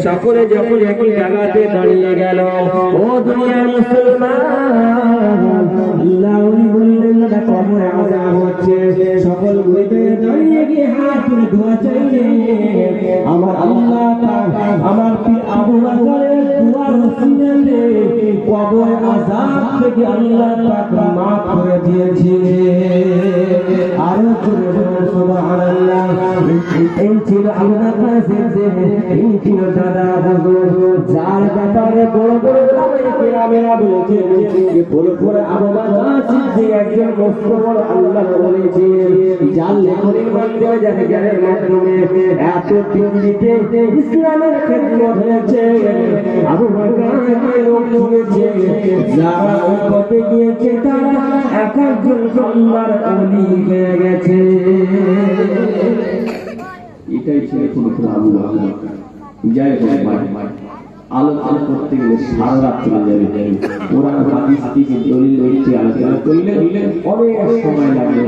সকলে যখন একই জায়গাতে দাঁড়িয়ে গেল, ও দুনিয়ার মুসলমান, আল্লাহ বললেন কবরে আযাব হচ্ছে। সকল মুরিদে দাঁড়িয়ে গিয়ে হাত তুলে দোয়া চাইলে আমার আল্লাহ পাক আমার পীর আবু বকরের দোয়ার ওসিলাতে কবর আযাব থেকে আল্লাহ পাক মাফ করে দিয়েছে। আরো সুবহানাল্লাহ। এই ছিল আল্লাহ এই ছিল দাদা হুজুর, যার ব্যাপারে বড় বড় কেরামেরা বলেছেন যে বড় বড় আবু বকর সিদ্দিক একজন মুসলমান আল্লাহ বলেছে, যার লেখনের মাধ্যমে জাহের মাধ্যমে এত দিল্লিতে ইসলামের খেদমত হয়েছে। আবু বকরকে লোক শুনেছে, যারা ওই পথে গিয়েছে তারা এক একজন আল্লাহর ওলি হয়ে গেছে। এটাই ছিল আবু বকর। যাই হোক, আলোচনা করতে গেলে সারা রাত চলে যাবে। কোরআন হাদিস থেকে দলিল আলোচনা করলে অনেক সময় লাগে।